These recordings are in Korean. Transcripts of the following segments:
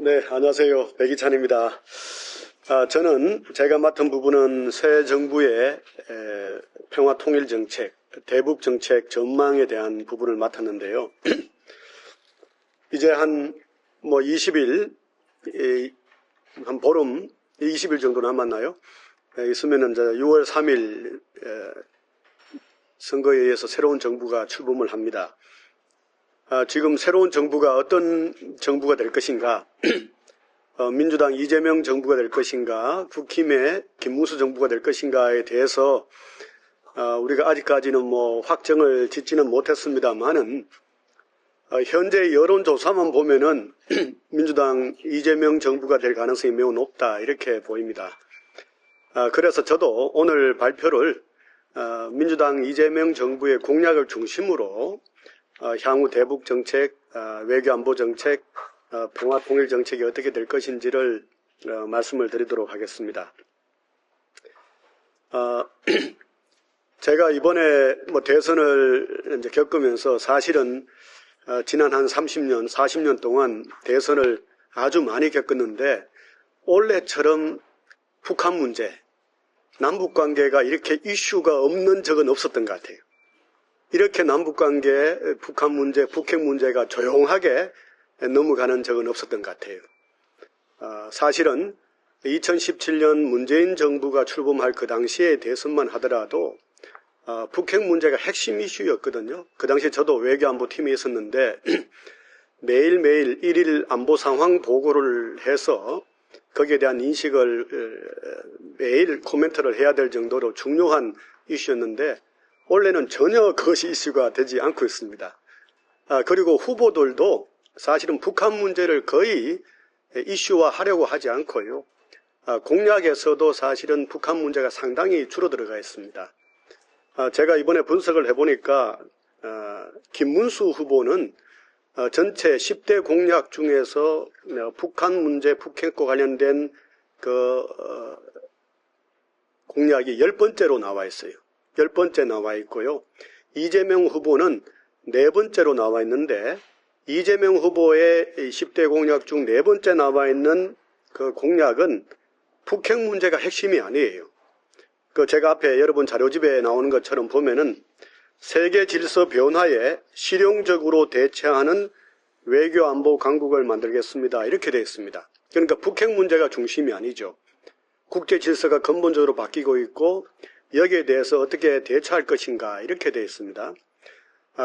네, 안녕하세요. 백이찬입니다. 저는 제가 맡은 부분은 새 정부의 평화통일정책, 대북정책 전망에 대한 부분을 맡았는데요. 이제 한 20일, 한 보름, 20일 정도 남았나요? 있으면은 6월 3일 선거에 의해서 새로운 정부가 출범을 합니다. 지금 새로운 정부가 어떤 정부가 될 것인가, 민주당 이재명 정부가 될 것인가, 국힘의 김문수 정부가 될 것인가에 대해서 우리가 아직까지는 확정을 짓지는 못했습니다만은 현재 여론조사만 보면은 민주당 이재명 정부가 될 가능성이 매우 높다 이렇게 보입니다. 그래서 저도 오늘 발표를 민주당 이재명 정부의 공약을 중심으로 향후 대북정책, 외교안보정책, 평화통일정책이 어떻게 될 것인지를 말씀을 드리도록 하겠습니다. 제가 이번에 대선을 이제 겪으면서 사실은 지난 한 30년, 40년 동안 대선을 아주 많이 겪었는데 올해처럼 북한 문제, 남북관계가 이렇게 이슈가 없는 적은 없었던 것 같아요. 이렇게 남북관계, 북한 문제, 북핵 문제가 조용하게 넘어가는 적은 없었던 것 같아요. 사실은 2017년 문재인 정부가 출범할 그 당시의 대선만 하더라도 북핵 문제가 핵심 이슈였거든요. 그 당시에 저도 외교안보팀에 있었는데 매일매일 1일 안보 상황 보고를 해서 거기에 대한 인식을 매일 코멘트를 해야 될 정도로 중요한 이슈였는데 원래는 전혀 그것이 이슈가 되지 않고 있습니다. 그리고 후보들도 사실은 북한 문제를 거의 이슈화하려고 하지 않고요. 공약에서도 사실은 북한 문제가 상당히 줄어들어가 있습니다. 제가 이번에 분석을 해보니까 김문수 후보는 전체 10대 공약 중에서 북한 문제, 북핵과 관련된 그 공약이 10번째로 나와 있어요. 10번째 나와 있고요. 이재명 후보는 4번째로 나와 있는데 이재명 후보의 10대 공약 중 4번째 나와 있는 그 공약은 북핵 문제가 핵심이 아니에요. 제가 앞에 여러분 자료집에 나오는 것처럼 보면은 세계 질서 변화에 실용적으로 대처하는 외교 안보 강국을 만들겠습니다. 이렇게 되어 있습니다. 그러니까 북핵 문제가 중심이 아니죠. 국제 질서가 근본적으로 바뀌고 있고 여기에 대해서 어떻게 대처할 것인가 이렇게 되어 있습니다.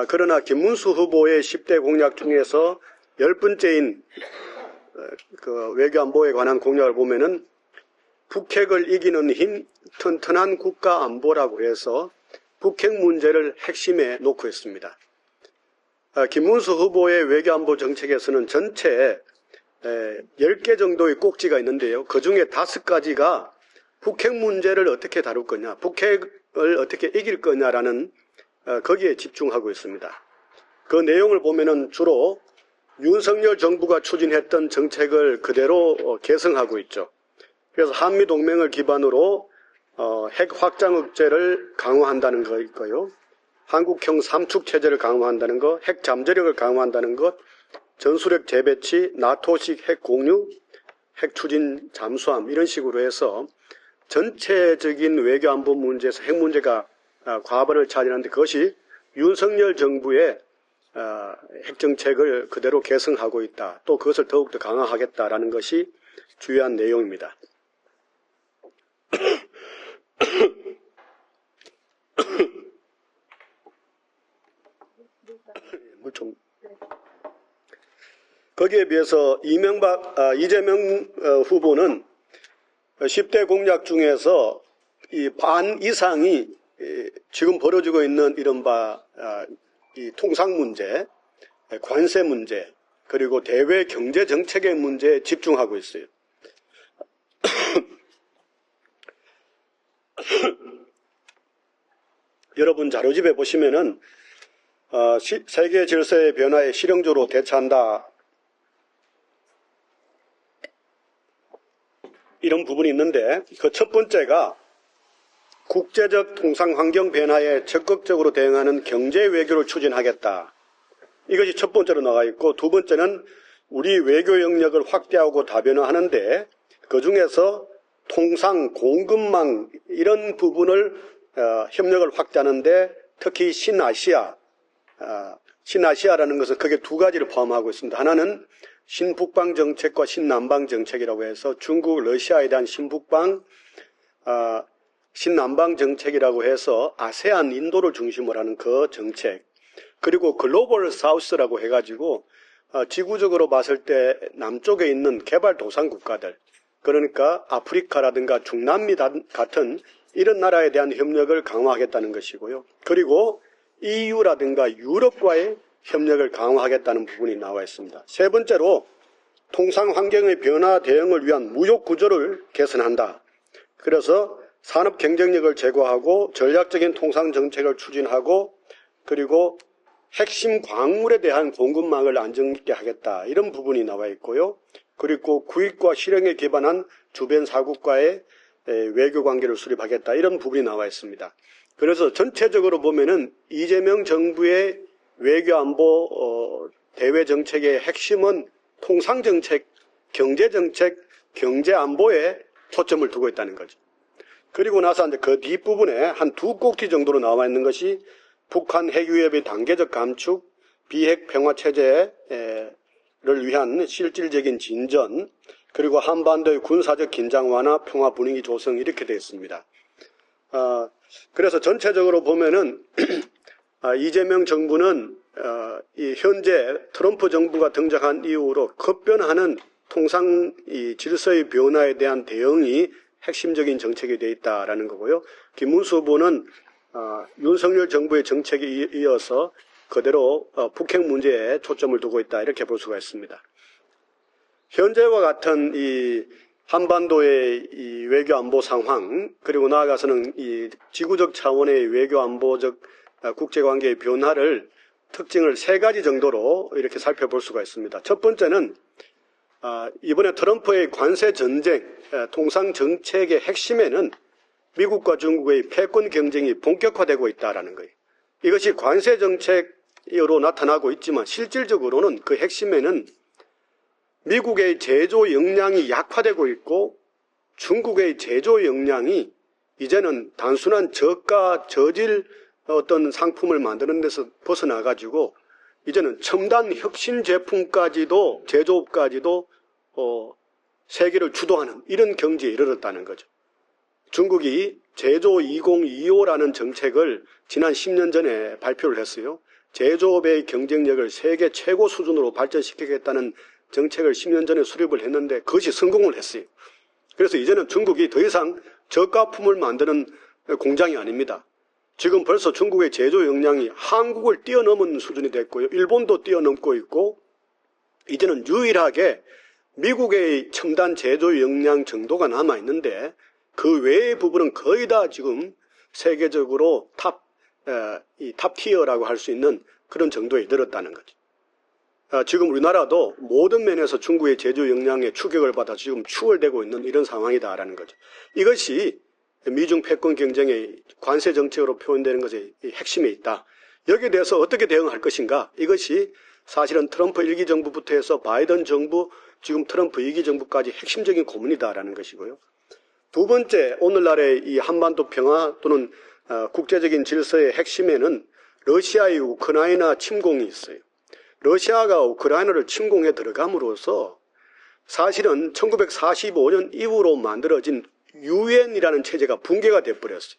그러나 김문수 후보의 10대 공약 중에서 10번째인 그 외교안보에 관한 공약을 보면은 북핵을 이기는 힘 튼튼한 국가 안보라고 해서 북핵 문제를 핵심에 놓고 있습니다. 김문수 후보의 외교안보 정책에서는 전체 10개 정도의 꼭지가 있는데요. 그중에 5가지가 북핵 문제를 어떻게 다룰 거냐, 북핵을 어떻게 이길 거냐라는 거기에 집중하고 있습니다. 그 내용을 보면은 주로 윤석열 정부가 추진했던 정책을 그대로 개성하고 있죠. 그래서 한미동맹을 기반으로 핵 확장 억제를 강화한다는 거 있고요. 한국형 삼축체제를 강화한다는 것, 핵 잠재력을 강화한다는 것, 전술핵 재배치, 나토식 핵 공유, 핵 추진 잠수함 이런 식으로 해서 전체적인 외교안보 문제에서 핵 문제가 과반을 차지하는데 그것이 윤석열 정부의 핵정책을 그대로 개성하고 있다. 또 그것을 더욱더 강화하겠다라는 것이 주요한 내용입니다. 거기에 비해서 이재명 후보는 10대 공약 중에서 이 반 이상이 지금 벌어지고 있는 이른바 이 통상 문제, 관세 문제, 그리고 대외 경제 정책의 문제에 집중하고 있어요. 여러분 자료집에 보시면은 세계 질서의 변화에 실용적으로 대처한다 이런 부분이 있는데 그 첫 번째가 국제적 통상 환경 변화에 적극적으로 대응하는 경제 외교를 추진하겠다. 이것이 첫 번째로 나와 있고 두 번째는 우리 외교 영역을 확대하고 다변화하는데 그중에서 통상, 공급망 이런 부분을 협력을 확대하는데 특히 신아시아라는 것은 크게 두 가지를 포함하고 있습니다. 하나는 신북방 정책과 신남방 정책이라고 해서 중국, 러시아에 대한 신남방 정책이라고 해서 아세안, 인도를 중심으로 하는 그 정책, 그리고 글로벌 사우스라고 해가지고 지구적으로 봤을 때 남쪽에 있는 개발도상 국가들, 그러니까 아프리카라든가 중남미 같은 이런 나라에 대한 협력을 강화하겠다는 것이고요. 그리고 EU라든가 유럽과의 협력을 강화하겠다는 부분이 나와 있습니다. 세 번째로 통상 환경의 변화 대응을 위한 무역 구조를 개선한다. 그래서 산업 경쟁력을 제고하고 전략적인 통상 정책을 추진하고 그리고 핵심 광물에 대한 공급망을 안정있게 하겠다. 이런 부분이 나와 있고요. 그리고 구익과 실행에 기반한 주변 사국과의 외교 관계를 수립하겠다. 이런 부분이 나와 있습니다. 그래서 전체적으로 보면은 이재명 정부의 외교안보 대외 정책의 핵심은 통상정책, 경제정책, 경제안보에 초점을 두고 있다는 거죠. 그리고 나서 이제 그 뒷부분에 한 두 꼭지 정도로 나와 있는 것이 북한 핵위협의 단계적 감축, 비핵 평화체제를 위한 실질적인 진전, 그리고 한반도의 군사적 긴장 완화, 평화 분위기 조성 이렇게 되어 있습니다. 그래서 전체적으로 보면은 이재명 정부는 이 현재 트럼프 정부가 등장한 이후로 급변하는 통상 이 질서의 변화에 대한 대응이 핵심적인 정책이 되어 있다라는 거고요. 김문수 후보는 윤석열 정부의 정책에 이어서 그대로 북핵 문제에 초점을 두고 있다 이렇게 볼 수가 있습니다. 현재와 같은 이 한반도의 이 외교 안보 상황, 그리고 나아가서는 이 지구적 차원의 외교 안보적 국제관계의 변화를 특징을 세 가지 정도로 이렇게 살펴볼 수가 있습니다. 첫 번째는 이번에 트럼프의 관세 전쟁 통상 정책의 핵심에는 미국과 중국의 패권 경쟁이 본격화되고 있다는 거예요. 이것이 관세 정책으로 나타나고 있지만 실질적으로는 그 핵심에는 미국의 제조 역량이 약화되고 있고 중국의 제조 역량이 이제는 단순한 저가 저질 어떤 상품을 만드는 데서 벗어나가지고 이제는 첨단 혁신 제품까지도 제조업까지도 세계를 주도하는 이런 경지에 이르렀다는 거죠. 중국이 제조 2025라는 정책을 지난 10년 전에 발표를 했어요. 제조업의 경쟁력을 세계 최고 수준으로 발전시키겠다는 정책을 10년 전에 수립을 했는데 그것이 성공을 했어요. 그래서 이제는 중국이 더 이상 저가품을 만드는 공장이 아닙니다. 지금 벌써 중국의 제조 역량이 한국을 뛰어넘은 수준이 됐고요. 일본도 뛰어넘고 있고 이제는 유일하게 미국의 첨단 제조 역량 정도가 남아있는데 그 외의 부분은 거의 다 지금 세계적으로 탑 티어라고 할 수 있는 그런 정도에 이르렀다는 거죠. 지금 우리나라도 모든 면에서 중국의 제조 역량에 추격을 받아 지금 추월되고 있는 이런 상황이다라는 거죠. 이것이 미중 패권 경쟁의 관세 정책으로 표현되는 것의 핵심에 있다. 여기에 대해서 어떻게 대응할 것인가? 이것이 사실은 트럼프 1기 정부부터 해서 바이든 정부, 지금 트럼프 2기 정부까지 핵심적인 고민이다라는 것이고요. 두 번째, 오늘날의 이 한반도 평화 또는 국제적인 질서의 핵심에는 러시아의 우크라이나 침공이 있어요. 러시아가 우크라이나를 침공해 들어감으로써 사실은 1945년 이후로 만들어진 유엔이라는 체제가 붕괴가 돼버렸어요.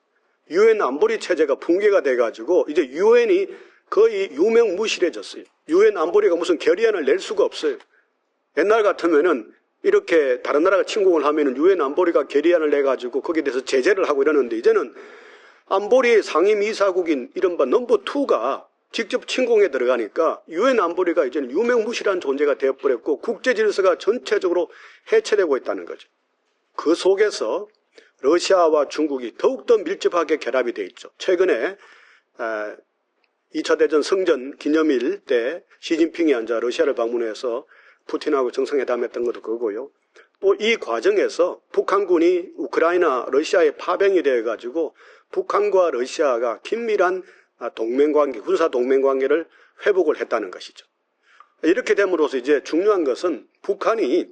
유엔 안보리 체제가 붕괴가 돼가지고 이제 유엔이 거의 유명무실해졌어요. 유엔 안보리가 무슨 결의안을 낼 수가 없어요. 옛날 같으면은 이렇게 다른 나라가 침공을 하면은 유엔 안보리가 결의안을 내가지고 거기에 대해서 제재를 하고 이러는데 이제는 안보리의 상임이사국인 이른바 넘버 2가 직접 침공에 들어가니까 유엔 안보리가 이제는 유명무실한 존재가 되어버렸고 국제 질서가 전체적으로 해체되고 있다는 거죠. 그 속에서 러시아와 중국이 더욱더 밀접하게 결합이 되어 있죠. 최근에 2차 대전 성전 기념일 때 시진핑이 앉아 러시아를 방문해서 푸틴하고 정상회담했던 것도 그거고요. 또 이 과정에서 북한군이 우크라이나, 러시아에 파병이 되어가지고 북한과 러시아가 긴밀한 동맹관계, 군사 동맹관계를 회복을 했다는 것이죠. 이렇게 됨으로써 이제 중요한 것은 북한이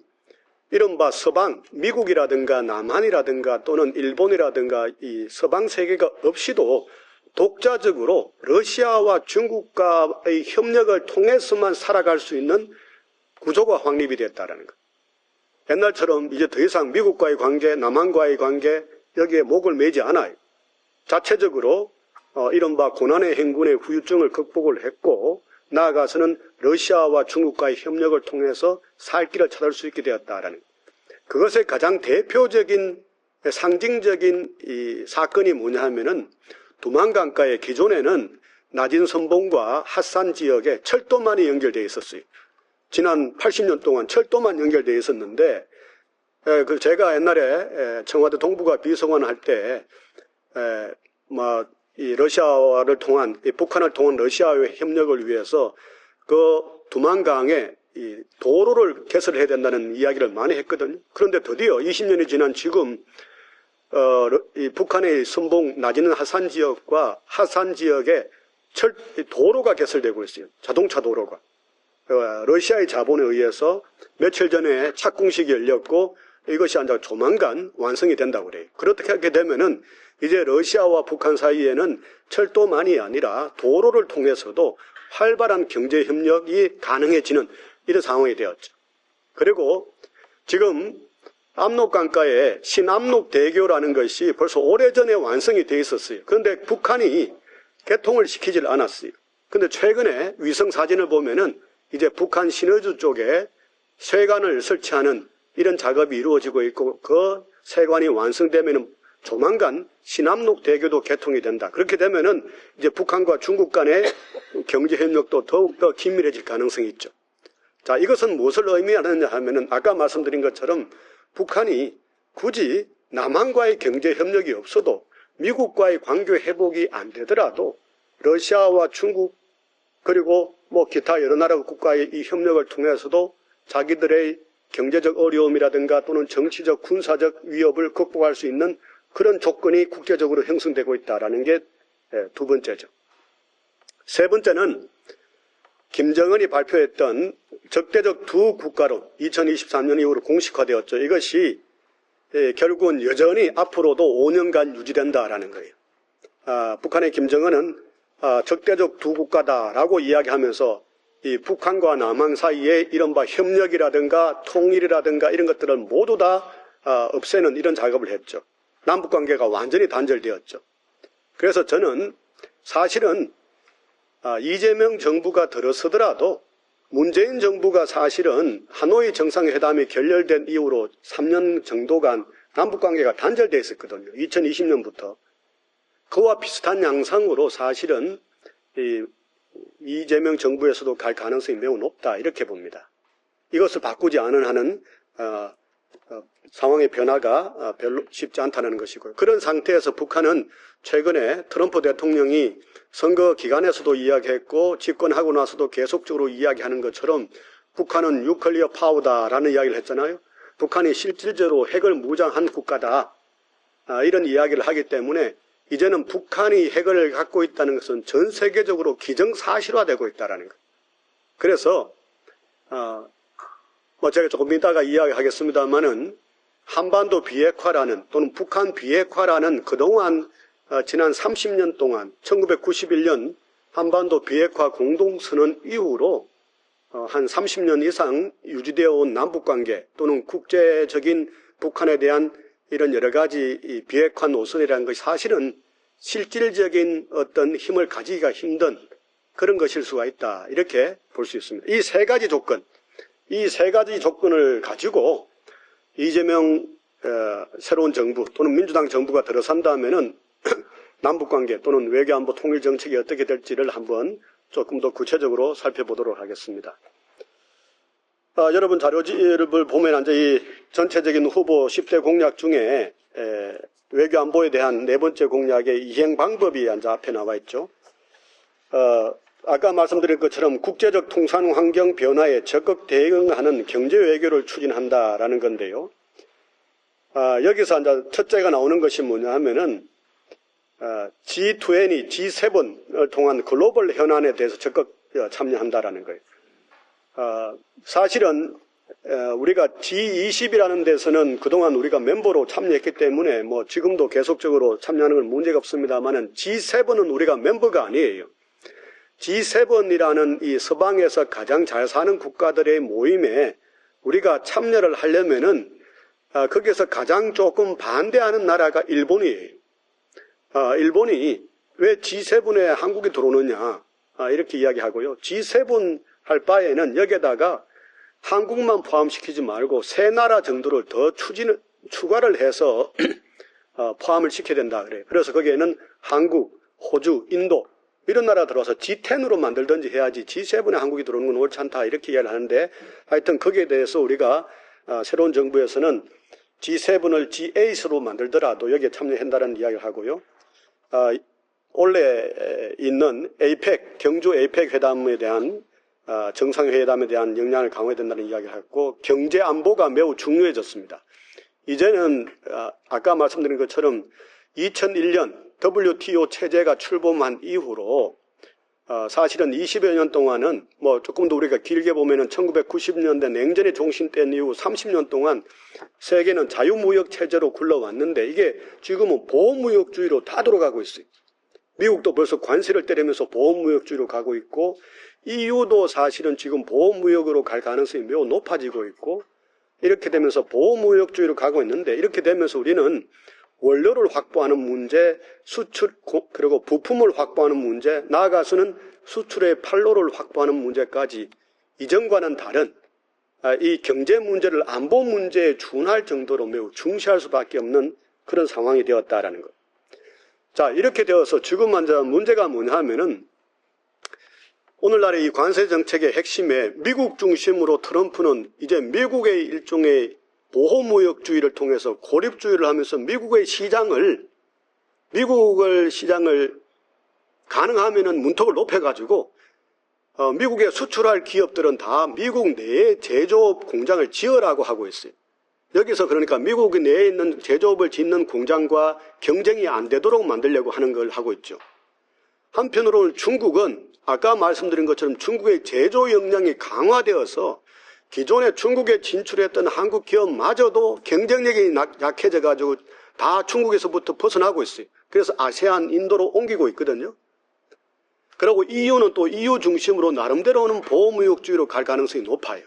이른바 서방, 미국이라든가 남한이라든가 또는 일본이라든가 이 서방 세계가 없이도 독자적으로 러시아와 중국과의 협력을 통해서만 살아갈 수 있는 구조가 확립이 됐다는 것. 옛날처럼 이제 더 이상 미국과의 관계, 남한과의 관계 여기에 목을 매지 않아요. 자체적으로 이른바 고난의 행군의 후유증을 극복을 했고 나아가서는 러시아와 중국과의 협력을 통해서 살 길을 찾을 수 있게 되었다라는 것. 그것의 가장 대표적인 상징적인 이 사건이 뭐냐 하면은 두만강가의 기존에는 낮은 선봉과 핫산 지역에 철도만이 연결되어 있었어요. 지난 80년 동안 철도만 연결되어 있었는데 제가 옛날에 청와대 동북아 비서관 할 때 이 러시아를 통한 북한을 통한 러시아와의 협력을 위해서 그 두만강에 이 도로를 개설해야 된다는 이야기를 많이 했거든요. 그런데 드디어 20년이 지난 지금 이 북한의 선봉 낮은 하산 지역과 하산 지역에 도로가 개설되고 있어요. 자동차 도로가. 러시아의 자본에 의해서 며칠 전에 착공식이 열렸고 이것이 아주 조만간 완성이 된다고 그래요. 그렇게 하게 되면은 이제 러시아와 북한 사이에는 철도만이 아니라 도로를 통해서도 활발한 경제 협력이 가능해지는 이런 상황이 되었죠. 그리고 지금 압록강가에 신압록대교라는 것이 벌써 오래전에 완성이 되어 있었어요. 그런데 북한이 개통을 시키질 않았어요. 그런데 최근에 위성 사진을 보면은 이제 북한 신의주 쪽에 쇠관을 설치하는 이런 작업이 이루어지고 있고 그 쇠관이 완성되면은 조만간 신압록대교도 개통이 된다. 그렇게 되면은 이제 북한과 중국 간의 경제 협력도 더욱더 긴밀해질 가능성이 있죠. 자, 이것은 무엇을 의미하느냐 하면은 아까 말씀드린 것처럼 북한이 굳이 남한과의 경제 협력이 없어도 미국과의 관계 회복이 안 되더라도 러시아와 중국 그리고 기타 여러 나라 국가의 이 협력을 통해서도 자기들의 경제적 어려움이라든가 또는 정치적 군사적 위협을 극복할 수 있는 그런 조건이 국제적으로 형성되고 있다는 게 두 번째죠. 세 번째는 김정은이 발표했던 적대적 두 국가론 2023년 이후로 공식화되었죠. 이것이 결국은 여전히 앞으로도 5년간 유지된다라는 거예요. 북한의 김정은은 적대적 두 국가다라고 이야기하면서 이 북한과 남한 사이에 이른바 협력이라든가 통일이라든가 이런 것들을 모두 다 없애는 이런 작업을 했죠. 남북관계가 완전히 단절되었죠. 그래서 저는 사실은 이재명 정부가 들어서더라도 문재인 정부가 사실은 하노이 정상회담이 결렬된 이후로 3년 정도간 남북관계가 단절되어 있었거든요. 2020년부터. 그와 비슷한 양상으로 사실은 이재명 정부에서도 갈 가능성이 매우 높다 이렇게 봅니다. 이것을 바꾸지 않은 한은 상황의 변화가 별로 쉽지 않다는 것이고요. 그런 상태에서 북한은 최근에 트럼프 대통령이 선거 기간에서도 이야기했고 집권하고 나서도 계속적으로 이야기하는 것처럼 북한은 뉴클리어 파워다라는 이야기를 했잖아요. 북한이 실질적으로 핵을 무장한 국가다. 이런 이야기를 하기 때문에 이제는 북한이 핵을 갖고 있다는 것은 전 세계적으로 기정사실화되고 있다는 것. 그래서 제가 조금 이따가 이야기하겠습니다만은 한반도 비핵화라는 또는 북한 비핵화라는 그동안 지난 30년 동안 1991년 한반도 비핵화 공동선언 이후로 한 30년 이상 유지되어 온 남북관계 또는 국제적인 북한에 대한 이런 여러 가지 비핵화 노선이라는 것이 사실은 실질적인 어떤 힘을 가지기가 힘든 그런 것일 수가 있다. 이렇게 볼 수 있습니다. 이 세 가지 조건을 가지고 이재명 새로운 정부 또는 민주당 정부가 들어선다면은 남북관계 또는 외교안보 통일정책이 어떻게 될지를 한번 조금 더 구체적으로 살펴보도록 하겠습니다. 여러분 자료를 보면 이제 이 전체적인 후보 10대 공약 중에 외교안보에 대한 네 번째 공약의 이행 방법이 이제 앞에 나와 있죠. 아까 말씀드린 것처럼 국제적 통상 환경 변화에 적극 대응하는 경제 외교를 추진한다라는 건데요. 여기서 이제 첫째가 나오는 것이 뭐냐 하면은 G20, G7을 통한 글로벌 현안에 대해서 적극 참여한다라는 거예요. 사실은 우리가 G20이라는 데서는 그동안 우리가 멤버로 참여했기 때문에 뭐 지금도 계속적으로 참여하는 건 문제가 없습니다만은 G7은 우리가 멤버가 아니에요. G7이라는 이 서방에서 가장 잘 사는 국가들의 모임에 우리가 참여를 하려면은 거기에서 가장 조금 반대하는 나라가 일본이에요. 일본이 왜 G7에 한국이 들어오느냐 이렇게 이야기하고요. G7 할 바에는 여기에다가 한국만 포함시키지 말고 세 나라 정도를 더 추가를 해서 포함을 시켜야 된다 그래요. 그래서 거기에는 한국, 호주, 인도 이런 나라 들어와서 G10으로 만들든지 해야지 G7에 한국이 들어오는 건 옳지 않다 이렇게 이야기를 하는데 하여튼 거기에 대해서 우리가 새로운 정부에서는 G7을 G8으로 만들더라도 여기에 참여한다는 이야기를 하고요. 원래 있는 APEC, 경주 APEC 회담에 대한 정상회담에 대한 역량을 강화해야 된다는 이야기를 했고 경제 안보가 매우 중요해졌습니다. 이제는 아까 말씀드린 것처럼 2001년 WTO 체제가 출범한 이후로 사실은 20여 년 동안은 뭐 조금 더 우리가 길게 보면은 1990년대 냉전의 종신된 이후 30년 동안 세계는 자유무역 체제로 굴러왔는데 이게 지금은 보호무역주의로 다 돌아가고 있어요. 미국도 벌써 관세를 때리면서 보호무역주의로 가고 있고 EU도 사실은 지금 보호무역으로 갈 가능성이 매우 높아지고 있고 이렇게 되면서 보호무역주의로 가고 있는데 이렇게 되면서 우리는 원료를 확보하는 문제, 수출 그리고 부품을 확보하는 문제, 나아가서는 수출의 판로를 확보하는 문제까지 이전과는 다른 이 경제 문제를 안보 문제에 준할 정도로 매우 중시할 수밖에 없는 그런 상황이 되었다라는 것. 자, 이렇게 되어서 지금 문제가 뭐냐 하면은 오늘날의 이 관세 정책의 핵심에 미국 중심으로 트럼프는 이제 미국의 일종의 보호무역주의를 통해서 고립주의를 하면서 미국의 시장을 가능하면은 문턱을 높여가지고 미국에 수출할 기업들은 다 미국 내에 제조업 공장을 지으라고 하고 있어요. 여기서 그러니까 미국 내에 있는 제조업을 짓는 공장과 경쟁이 안 되도록 만들려고 하는 걸 하고 있죠. 한편으로는 중국은 아까 말씀드린 것처럼 중국의 제조 역량이 강화되어서 기존에 중국에 진출했던 한국 기업마저도 경쟁력이 약해져 가지고 다 중국에서부터 벗어나고 있어요. 그래서 아세안, 인도로 옮기고 있거든요. 그리고 EU는 또 EU 중심으로 나름대로는 보호무역주의로 갈 가능성이 높아요.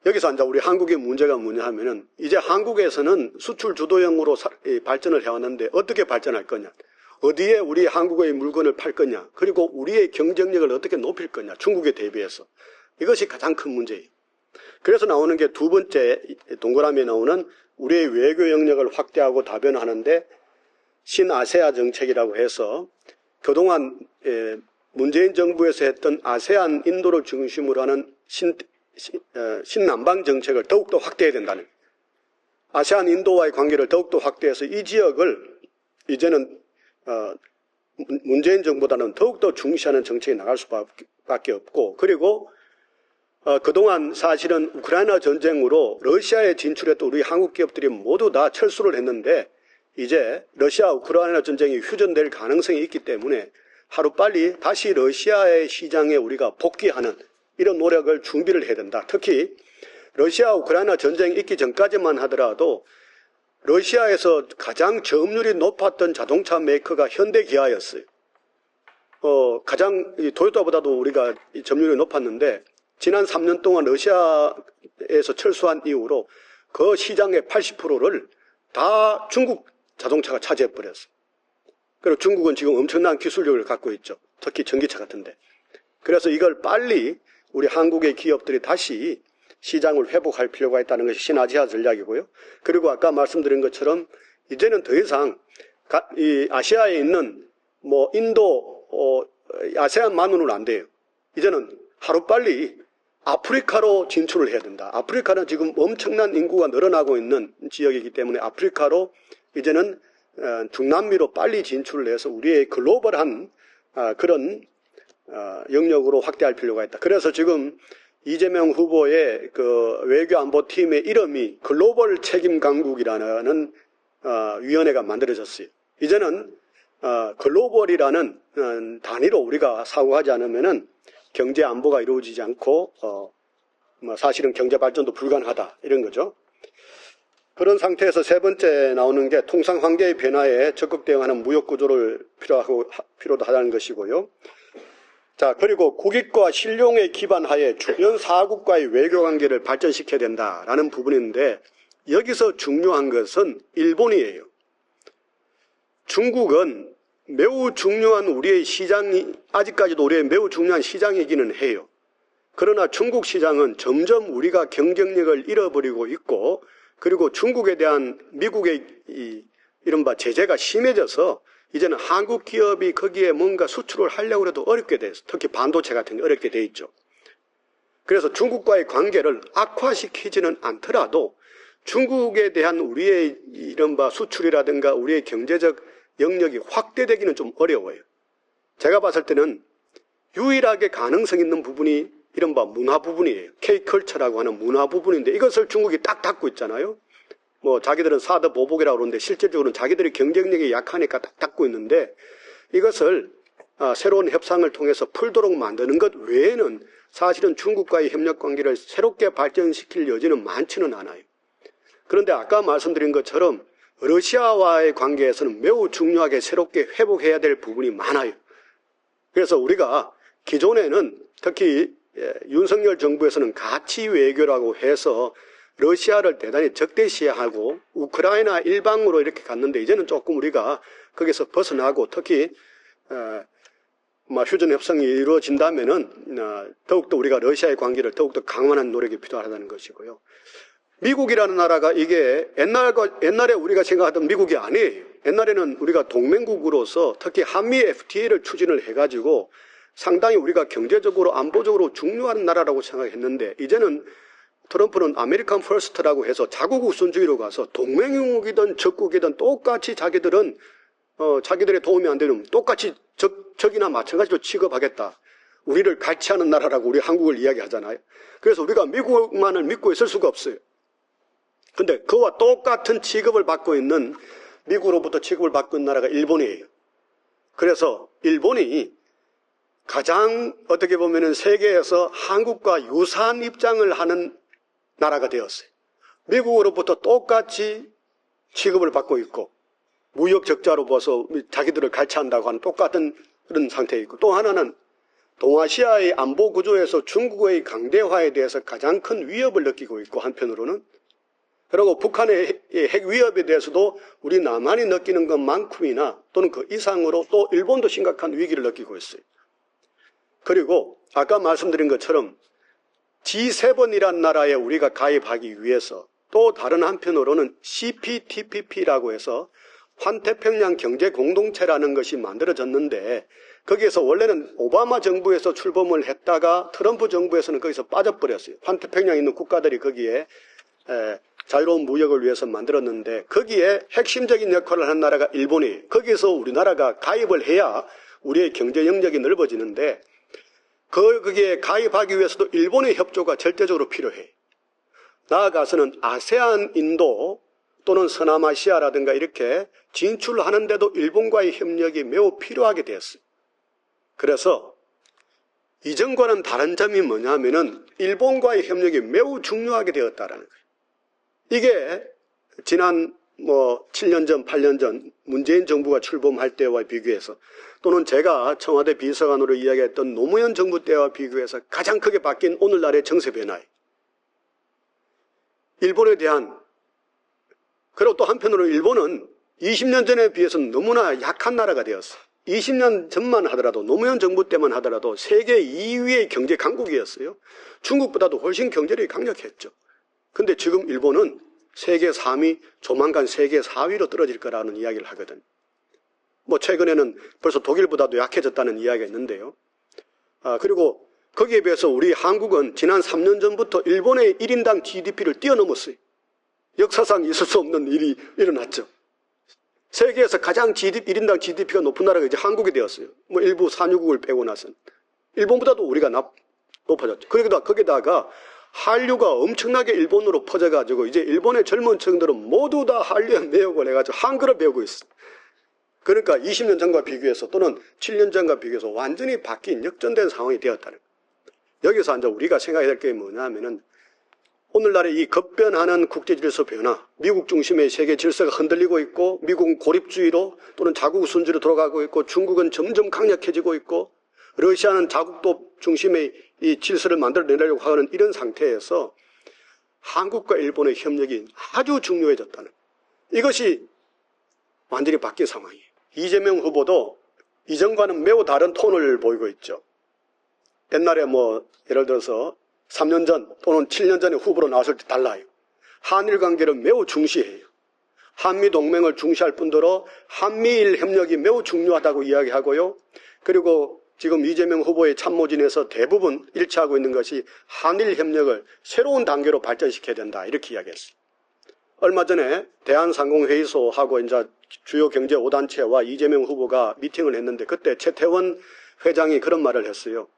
여기서 이제 우리 한국의 문제가 뭐냐 하면은 이제 한국에서는 수출 주도형으로 발전을 해왔는데 어떻게 발전할 거냐. 어디에 우리 한국의 물건을 팔 거냐. 그리고 우리의 경쟁력을 어떻게 높일 거냐. 중국에 대비해서. 이것이 가장 큰 문제예요. 그래서 나오는 게 두 번째 동그라미에 나오는 우리의 외교 영역을 확대하고 다변화하는데 신아세아 정책이라고 해서 그동안 문재인 정부에서 했던 아세안 인도를 중심으로 하는 신남방 정책을 더욱더 확대해야 된다는 거예요. 아세안 인도와의 관계를 더욱더 확대해서 이 지역을 이제는 문재인 정부보다는 더욱더 중시하는 정책이 나갈 수밖에 없고 그리고 그동안 사실은 우크라이나 전쟁으로 러시아에 진출했던 우리 한국 기업들이 모두 다 철수를 했는데 이제 러시아 우크라이나 전쟁이 휴전될 가능성이 있기 때문에 하루빨리 다시 러시아의 시장에 우리가 복귀하는 이런 노력을 준비를 해야 된다. 특히 러시아 우크라이나 전쟁이 있기 전까지만 하더라도 러시아에서 가장 점유율이 높았던 자동차 메이커가 현대기아였어요. 가장 토요타보다도 우리가 점유율이 높았는데 지난 3년 동안 러시아에서 철수한 이후로 그 시장의 80%를 다 중국 자동차가 차지해버렸어요. 그리고 중국은 지금 엄청난 기술력을 갖고 있죠. 특히 전기차 같은데. 그래서 이걸 빨리 우리 한국의 기업들이 다시 시장을 회복할 필요가 있다는 것이 신아시아 전략이고요. 그리고 아까 말씀드린 것처럼 이제는 더 이상 이 아시아에 있는 뭐 인도, 아세안만으로는 안 돼요. 이제는 하루빨리 아프리카로 진출을 해야 된다. 아프리카는 지금 엄청난 인구가 늘어나고 있는 지역이기 때문에 아프리카로 이제는 중남미로 빨리 진출을 해서 우리의 글로벌한 그런 영역으로 확대할 필요가 있다. 그래서 지금 이재명 후보의 그 외교안보팀의 이름이 글로벌 책임 강국이라는 위원회가 만들어졌어요. 이제는 글로벌이라는 단위로 우리가 사고하지 않으면은 경제 안보가 이루어지지 않고 사실은 경제 발전도 불가능하다 이런 거죠. 그런 상태에서 세 번째 나오는 게 통상 환경의 변화에 적극 대응하는 무역 구조를 필요도 하다는 것이고요. 자, 그리고 국익과 실용에 기반하에 주변 사국과의 외교 관계를 발전시켜야 된다라는 부분인데 여기서 중요한 것은 일본이에요. 중국은 매우 중요한 우리의 시장이 아직까지도 우리의 매우 중요한 시장이기는 해요. 그러나 중국 시장은 점점 우리가 경쟁력을 잃어버리고 있고 그리고 중국에 대한 미국의 이른바 제재가 심해져서 이제는 한국 기업이 거기에 뭔가 수출을 하려고 해도 어렵게 돼서 특히 반도체 같은 게 어렵게 돼 있죠. 그래서 중국과의 관계를 악화시키지는 않더라도 중국에 대한 우리의 이른바 수출이라든가 우리의 경제적 영역이 확대되기는 좀 어려워요. 제가 봤을 때는 유일하게 가능성 있는 부분이 이른바 문화 부분이에요. K컬처라고 하는 문화 부분인데 이것을 중국이 딱 닫고 있잖아요. 자기들은 사드 보복이라고 그러는데 실질적으로는 자기들이 경쟁력이 약하니까 딱 닫고 있는데 이것을 새로운 협상을 통해서 풀도록 만드는 것 외에는 사실은 중국과의 협력 관계를 새롭게 발전시킬 여지는 많지는 않아요. 그런데 아까 말씀드린 것처럼 러시아와의 관계에서는 매우 중요하게 새롭게 회복해야 될 부분이 많아요. 그래서 우리가 기존에는 특히 윤석열 정부에서는 가치 외교라고 해서 러시아를 대단히 적대시하고 우크라이나 일방으로 이렇게 갔는데 이제는 조금 우리가 거기서 벗어나고 특히 휴전 협상이 이루어진다면은 더욱더 우리가 러시아의 관계를 더욱더 강화하는 노력이 필요하다는 것이고요. 미국이라는 나라가 이게 옛날에 우리가 생각하던 미국이 아니에요. 옛날에는 우리가 동맹국으로서 특히 한미 FTA를 추진을 해가지고 상당히 우리가 경제적으로 안보적으로 중요한 나라라고 생각했는데 이제는 트럼프는 아메리칸 퍼스트라고 해서 자국 우선주의로 가서 동맹국이든 적국이든 똑같이 자기들은 자기들의 도움이 안 되면 똑같이 적이나 마찬가지로 취급하겠다. 우리를 같이 하는 나라라고 우리 한국을 이야기하잖아요. 그래서 우리가 미국만을 믿고 있을 수가 없어요. 근데 그와 똑같은 취급을 받고 있는 미국으로부터 취급을 받고 있는 나라가 일본이에요. 그래서 일본이 가장 어떻게 보면은 세계에서 한국과 유사한 입장을 하는 나라가 되었어요. 미국으로부터 똑같이 취급을 받고 있고 무역 적자로 봐서 자기들을 갈취한다고 하는 똑같은 그런 상태에 있고 또 하나는 동아시아의 안보 구조에서 중국의 강대화에 대해서 가장 큰 위협을 느끼고 있고 한편으로는 그리고 북한의 핵 위협에 대해서도 우리 남한이 느끼는 것만큼이나 또는 그 이상으로 또 일본도 심각한 위기를 느끼고 있어요. 그리고 아까 말씀드린 것처럼 G7이라는 나라에 우리가 가입하기 위해서 또 다른 한편으로는 CPTPP라고 해서 환태평양 경제공동체라는 것이 만들어졌는데 거기에서 원래는 오바마 정부에서 출범을 했다가 트럼프 정부에서는 거기서 빠져버렸어요. 환태평양에 있는 국가들이 거기에 자유로운 무역을 위해서 만들었는데 거기에 핵심적인 역할을 하는 나라가 일본이에요. 거기에서 우리나라가 가입을 해야 우리의 경제 영역이 넓어지는데 거기에 가입하기 위해서도 일본의 협조가 절대적으로 필요해. 나아가서는 아세안 인도 또는 서남아시아라든가 이렇게 진출하는데도 일본과의 협력이 매우 필요하게 되었어요. 그래서 이전과는 다른 점이 뭐냐면은 일본과의 협력이 매우 중요하게 되었다라는 거예요. 이게 지난 7년 전, 8년 전 문재인 정부가 출범할 때와 비교해서 또는 제가 청와대 비서관으로 이야기했던 노무현 정부 때와 비교해서 가장 크게 바뀐 오늘날의 정세 변화예요. 일본에 대한 그리고 또 한편으로 일본은 20년 전에 비해서는 너무나 약한 나라가 되었어요. 20년 전만 하더라도 노무현 정부 때만 하더라도 세계 2위의 경제 강국이었어요. 중국보다도 훨씬 경제력이 강력했죠. 근데 지금 일본은 세계 3위, 조만간 세계 4위로 떨어질 거라는 이야기를 하거든. 최근에는 벌써 독일보다도 약해졌다는 이야기가 있는데요. 그리고 거기에 비해서 우리 한국은 지난 3년 전부터 일본의 1인당 GDP를 뛰어넘었어요. 역사상 있을 수 없는 일이 일어났죠. 세계에서 가장 1인당 GDP가 높은 나라가 이제 한국이 되었어요. 일부 산유국을 빼고 나선. 일본보다도 우리가 높아졌죠. 거기다가 한류가 엄청나게 일본으로 퍼져가지고 이제 일본의 젊은 층들은 모두 다 한류에 매혹을 해가지고 한글을 배우고 있어요. 그러니까 20년 전과 비교해서 또는 7년 전과 비교해서 완전히 바뀐 역전된 상황이 되었다는 거예요. 여기서 이제 우리가 생각해야 될 게 뭐냐면은 오늘날의 이 급변하는 국제질서 변화, 미국 중심의 세계 질서가 흔들리고 있고, 미국은 고립주의로 또는 자국 순주로 돌아가고 있고, 중국은 점점 강력해지고 있고, 러시아는 자국도 중심의 이 질서를 만들어내려고 하는 이런 상태에서 한국과 일본의 협력이 아주 중요해졌다는, 이것이 완전히 바뀐 상황이에요. 이재명 후보도 이전과는 매우 다른 톤을 보이고 있죠. 옛날에 예를 들어서 3년 전 또는 7년 전에 후보로 나왔을 때 달라요. 한일 관계를 매우 중시해요. 한미 동맹을 중시할 뿐더러 한미일 협력이 매우 중요하다고 이야기하고요. 그리고 지금 이재명 후보의 참모진에서 대부분 일치하고 있는 것이 한일 협력을 새로운 단계로 발전시켜야 된다, 이렇게 이야기했어요. 얼마 전에 대한상공회의소하고 이제 주요 경제 5단체와 이재명 후보가 미팅을 했는데, 그때 최태원 회장이 그런 말을 했어요.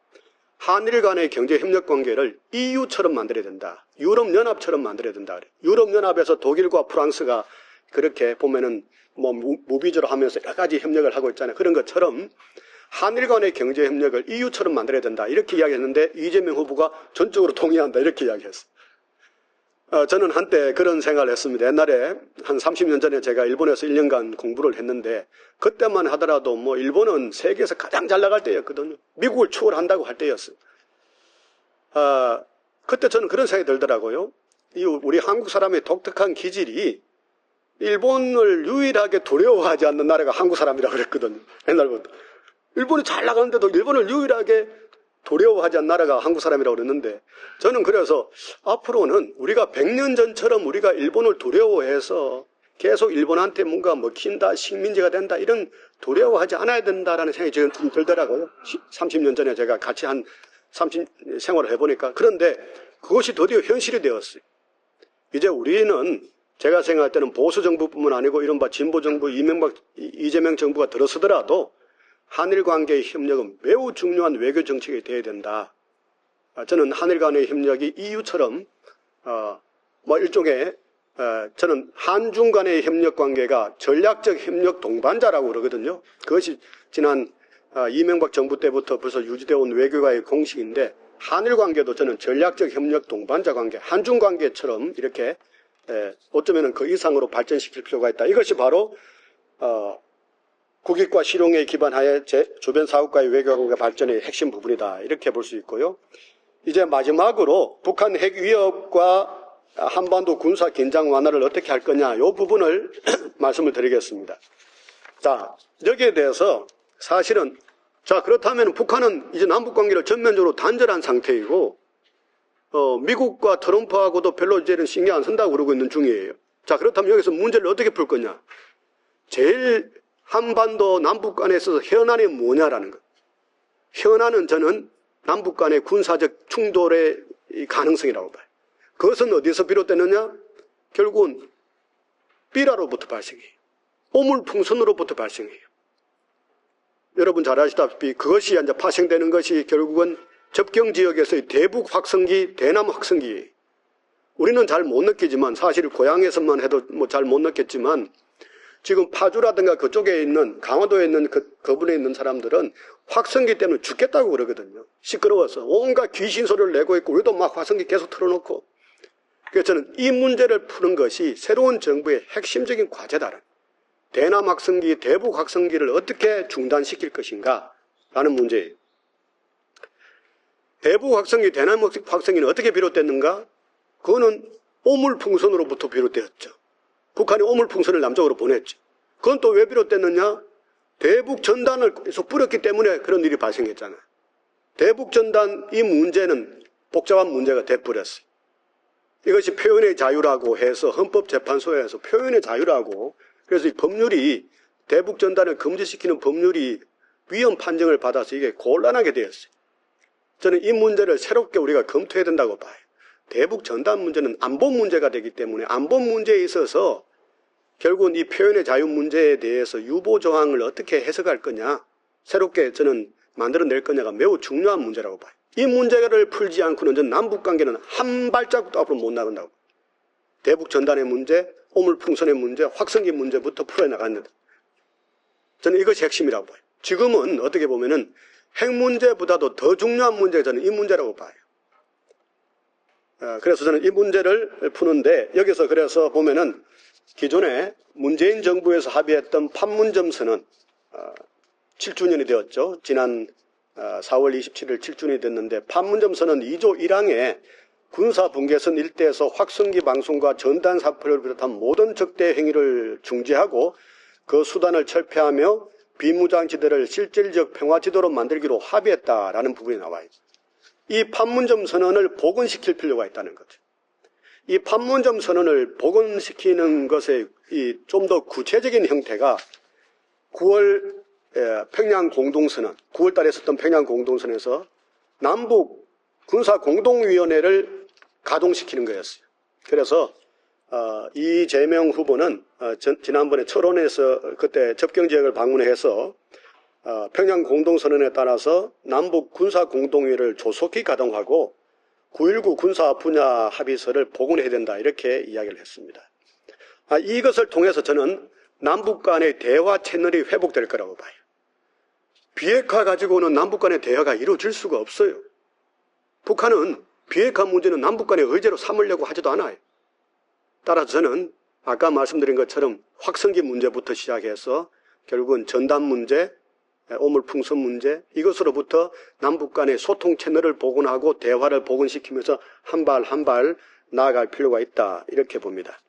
한일 간의 경제 협력 관계를 EU처럼 만들어야 된다. 유럽연합처럼 만들어야 된다. 유럽연합에서 독일과 프랑스가 그렇게 보면은 무비즈로 하면서 여러 가지 협력을 하고 있잖아요. 그런 것처럼 한일 간의 경제 협력을 EU처럼 만들어야 된다, 이렇게 이야기했는데, 이재명 후보가 전적으로 동의한다, 이렇게 이야기했어요. 저는 한때 그런 생각을 했습니다. 옛날에 한 30년 전에 제가 일본에서 1년간 공부를 했는데, 그때만 하더라도 일본은 세계에서 가장 잘 나갈 때였거든요. 미국을 추월한다고 할 때였어요. 그때 저는 그런 생각이 들더라고요. 우리 한국 사람의 독특한 기질이 일본을 유일하게 두려워하지 않는 나라가 한국 사람이라고 그랬거든요. 옛날부터. 일본이 잘 나가는데도 일본을 유일하게 두려워하지 않는 나라가 한국 사람이라고 그랬는데, 저는 그래서 앞으로는 우리가 100년 전처럼 우리가 일본을 두려워해서 계속 일본한테 뭔가 먹힌다, 식민지가 된다, 이런 두려워하지 않아야 된다라는 생각이 지금 좀 들더라고요. 30년 전에 제가 같이 한 30 생활을 해보니까. 그런데 그것이 드디어 현실이 되었어요. 이제 우리는 제가 생각할 때는 보수 정부뿐만 아니고 이른바 진보 정부, 이재명 정부가 들어서더라도 한일 관계의 협력은 매우 중요한 외교 정책이 되어야 된다. 저는 한일 간의 협력이 EU처럼 일종의 저는 한중 간의 협력 관계가 전략적 협력 동반자라고 그러거든요. 그것이 지난 이명박 정부 때부터 벌써 유지되어 온 외교가의 공식인데, 한일 관계도 저는 전략적 협력 동반자 관계, 한중 관계처럼 이렇게 어쩌면 그 이상으로 발전시킬 필요가 있다. 이것이 바로 국익과 실용에 기반하여 주변 사국과의 외교관계 발전의 핵심 부분이다, 이렇게 볼 수 있고요. 이제 마지막으로 북한 핵 위협과 한반도 군사 긴장 완화를 어떻게 할 거냐, 이 부분을 말씀을 드리겠습니다. 자, 여기에 대해서 사실은 그렇다면 북한은 이제 남북관계를 전면적으로 단절한 상태이고, 미국과 트럼프하고도 별로 이제는 신경 안 쓴다고 그러고 있는 중이에요. 자, 그렇다면 여기서 문제를 어떻게 풀 거냐. 제일 한반도 남북 간에 있어서 현안이 뭐냐라는 것. 현안은 저는 남북 간의 군사적 충돌의 가능성이라고 봐요. 그것은 어디서 비롯되느냐? 결국은 삐라로부터 발생해요. 오물풍선으로부터 발생해요. 여러분 잘 아시다시피 그것이 이제 파생되는 것이 결국은 접경 지역에서의 대북 확성기, 대남 확성기예요. 우리는 잘 못 느끼지만, 사실 고향에서만 해도 잘 못 느꼈지만, 지금 파주라든가 그쪽에 있는, 강화도에 있는 그분에 있는 사람들은 확성기 때문에 죽겠다고 그러거든요. 시끄러워서 온갖 귀신 소리를 내고 있고, 우리도 막 확성기 계속 틀어놓고. 그래서 저는 이 문제를 푸는 것이 새로운 정부의 핵심적인 과제다. 대남 확성기, 대북 확성기를 어떻게 중단시킬 것인가 라는 문제예요. 대북 확성기, 대남 확성기는 어떻게 비롯됐는가? 그거는 오물풍선으로부터 비롯되었죠. 북한이 오물풍선을 남쪽으로 보냈죠. 그건 또 왜 비롯됐느냐? 대북 전단을 계속 뿌렸기 때문에 그런 일이 발생했잖아요. 대북 전단 이 문제는 복잡한 문제가 돼버렸어요. 이것이 표현의 자유라고 해서 헌법재판소에서 표현의 자유라고, 그래서 이 법률이 대북 전단을 금지시키는 법률이 위헌 판정을 받아서 이게 곤란하게 되었어요. 저는 이 문제를 새롭게 우리가 검토해야 된다고 봐요. 대북 전단 문제는 안보 문제가 되기 때문에 안보 문제에 있어서 결국은 이 표현의 자유 문제에 대해서 유보 조항을 어떻게 해석할 거냐, 새롭게 저는 만들어낼 거냐가 매우 중요한 문제라고 봐요. 이 문제를 풀지 않고는 저는 남북관계는 한 발자국도 앞으로 못 나간다고. 대북 전단의 문제, 오물풍선의 문제, 확성기 문제부터 풀어나갔는데 저는 이것이 핵심이라고 봐요. 지금은 어떻게 보면은 핵 문제보다도 더 중요한 문제가 저는 이 문제라고 봐요. 그래서 저는 이 문제를 푸는데 여기서 그래서 보면은 기존에 문재인 정부에서 합의했던 판문점 선언 7주년이 되었죠. 지난 4월 27일 7주년이 됐는데 판문점 선언 2조 1항에 군사분계선 일대에서 확성기 방송과 전단 사포를 비롯한 모든 적대 행위를 중지하고 그 수단을 철폐하며 비무장지대를 실질적 평화지도로 만들기로 합의했다라는 부분이 나와요. 이 판문점 선언을 복원시킬 필요가 있다는 거죠. 이 판문점 선언을 복원시키는 것의 좀 더 구체적인 형태가 9월 평양 공동선언, 9월 달에 있었던 평양 공동선언에서 남북 군사공동위원회를 가동시키는 거였어요. 그래서 이재명 후보는 지난번에 철원에서 그때 접경지역을 방문해서 평양 공동선언에 따라서 남북 군사공동위를 조속히 가동하고 9.19 군사 분야 합의서를 복원해야 된다 이렇게 이야기를 했습니다. 이것을 통해서 저는 남북 간의 대화 채널이 회복될 거라고 봐요. 비핵화 가지고는 남북 간의 대화가 이루어질 수가 없어요. 북한은 비핵화 문제는 남북 간의 의제로 삼으려고 하지도 않아요. 따라서 저는 아까 말씀드린 것처럼 확성기 문제부터 시작해서 결국은 전단 문제, 오물풍선 문제 이것으로부터 남북 간의 소통 채널을 복원하고 대화를 복원시키면서 한 발 한 발 나아갈 필요가 있다 이렇게 봅니다.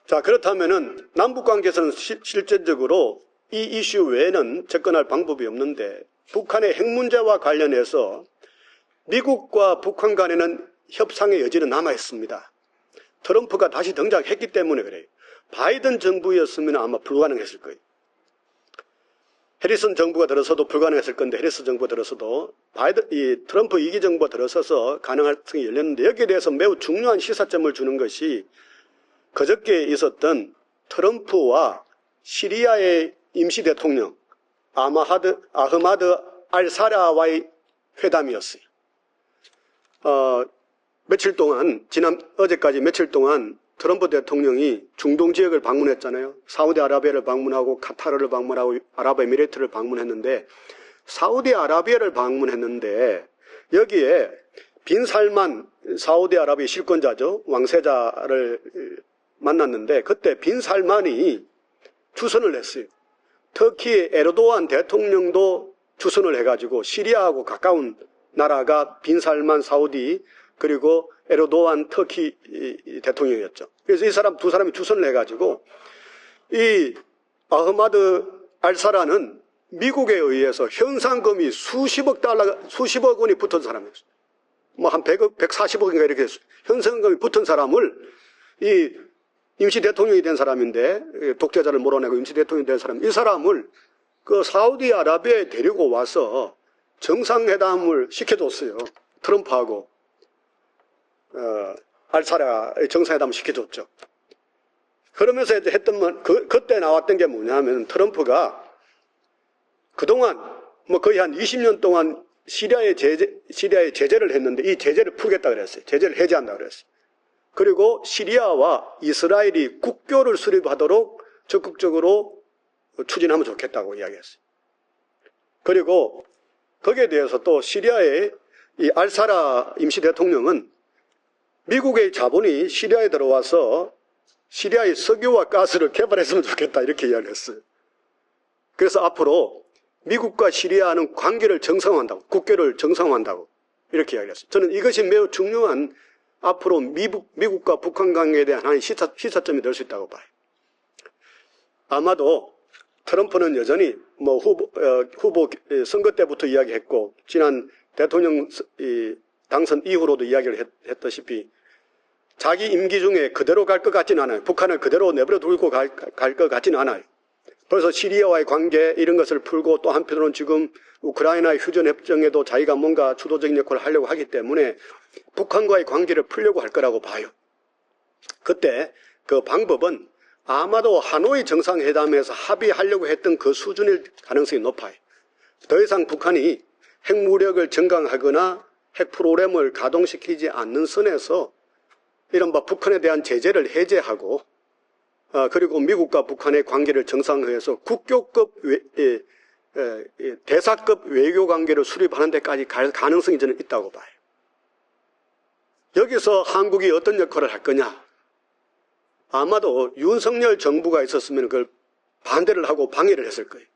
자, 그렇다면은 남북 관계에서는 실질적으로 이 이슈 외에는 접근할 방법이 없는데 북한의 핵 문제와 관련해서 미국과 북한 간에는 협상의 여지는 남아 있습니다. 트럼프가 다시 등장했기 때문에 그래요. 바이든 정부였으면 아마 불가능했을 거예요. 해리슨 정부가 들어서도 불가능했을 건데 해리슨 정부가 들어서도 트럼프 2기 정부가 들어서서 가능성이 열렸는데 여기에 대해서 매우 중요한 시사점을 주는 것이 그저께 있었던 트럼프와 시리아의 임시 대통령 아흐마드 알사라와의 회담이었어요. 며칠 동안 어제까지 며칠 동안 트럼프 대통령이 중동 지역을 방문했잖아요. 사우디아라비아를 방문하고 카타르를 방문하고 아랍에미레이트를 방문했는데 사우디아라비아를 방문했는데 여기에 빈 살만 사우디아라비아 실권자죠. 왕세자를 만났는데 그때 빈 살만이 추선을 했어요. 터키의 에르도안 대통령도 추선을 해가지고 시리아하고 가까운 나라가 빈 살만 사우디 그리고 에르도안 터키 대통령이었죠. 그래서 이 사람 두 사람이 추선을 해가지고 이 아흐마드 알사라는 미국에 의해서 현상금이 수십억 원이 붙은 사람이었어요. 뭐 한 140억인가 이렇게 현상금이 붙은 사람을 이 임시 대통령이 된 사람인데 독재자를 몰아내고 임시 대통령이 된 사람 이 사람을 그 사우디아라비아에 데리고 와서 정상회담을 시켜줬어요. 트럼프하고 알사라의 정상회담을 시켜줬죠. 그러면서 했던 말 그때 나왔던 게 뭐냐면 트럼프가 그동안 뭐 거의 한 20년 동안 시리아에 제재를 했는데 이 제재를 풀겠다 그랬어요. 제재를 해제한다 그랬어요. 그리고 시리아와 이스라엘이 국교를 수립하도록 적극적으로 추진하면 좋겠다고 이야기했어요. 그리고 거기에 대해서 또 시리아의 이 알사라 임시 대통령은 미국의 자본이 시리아에 들어와서 시리아의 석유와 가스를 개발했으면 좋겠다 이렇게 이야기했어요. 그래서 앞으로 미국과 시리아는 관계를 정상화한다고, 국교를 정상화한다고 이렇게 이야기했어요. 저는 이것이 매우 중요한 앞으로 미국과 북한 관계에 대한 하나의 시사점이 될 수 있다고 봐요. 아마도 트럼프는 여전히 뭐 후보 선거 때부터 이야기했고 지난 대통령 당선 이후로도 이야기를 했다시피 자기 임기 중에 그대로 갈 것 같지는 않아요. 북한을 그대로 내버려 두고 갈 것 같지는 않아요. 그래서 시리아와의 관계 이런 것을 풀고 또 한편으로는 지금 우크라이나의 휴전협정에도 자기가 뭔가 주도적인 역할을 하려고 하기 때문에 북한과의 관계를 풀려고 할 거라고 봐요. 그때 그 방법은 아마도 하노이 정상회담에서 합의하려고 했던 그 수준일 가능성이 높아요. 더 이상 북한이 핵무력을 증강하거나 핵 프로그램을 가동시키지 않는 선에서 이른바 북한에 대한 제재를 해제하고 그리고 미국과 북한의 관계를 정상화해서 국교급 대사급 외교 관계를 수립하는 데까지 갈 가능성이 저는 있다고 봐요. 여기서 한국이 어떤 역할을 할 거냐? 아마도 윤석열 정부가 있었으면 그걸 반대를 하고 방해를 했을 거예요.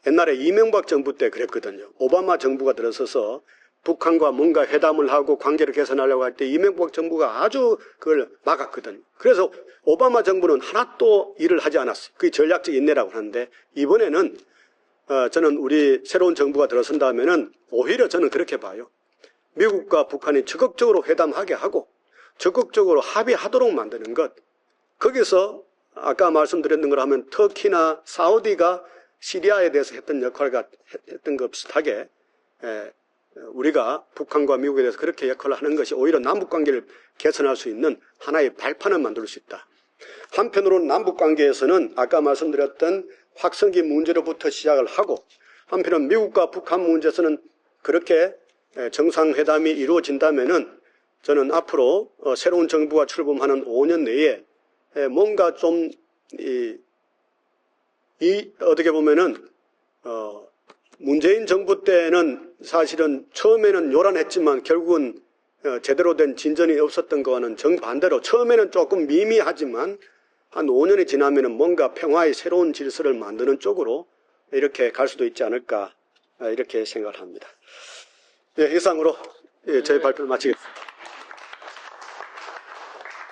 옛날에 이명박 정부 때 그랬거든요. 오바마 정부가 들어서서 북한과 뭔가 회담을 하고 관계를 개선하려고 할 때 이명박 정부가 아주 그걸 막았거든요. 그래서 오바마 정부는 하나도 일을 하지 않았어요. 그게 전략적 인내라고 하는데, 이번에는 저는 우리 새로운 정부가 들어선다면은 오히려 저는 그렇게 봐요. 미국과 북한이 적극적으로 회담하게 하고 적극적으로 합의하도록 만드는 것. 거기서 아까 말씀드렸는 걸 하면 터키나 사우디가 시리아에 대해서 했던 역할과 했던 것 비슷하게 우리가 북한과 미국에 대해서 그렇게 역할을 하는 것이 오히려 남북관계를 개선할 수 있는 하나의 발판을 만들 수 있다. 한편으로는 남북관계에서는 아까 말씀드렸던 확성기 문제로부터 시작을 하고, 한편은 미국과 북한 문제에서는 그렇게 정상회담이 이루어진다면은 저는 앞으로 새로운 정부가 출범하는 5년 내에 뭔가 좀 어떻게 보면은 문재인 정부 때는 사실은 처음에는 요란했지만 결국은 제대로 된 진전이 없었던 거와는 정반대로 처음에는 조금 미미하지만 한 5년이 지나면은 뭔가 평화의 새로운 질서를 만드는 쪽으로 이렇게 갈 수도 있지 않을까, 이렇게 생각을 합니다. 네, 이상으로 저희 발표를 마치겠습니다.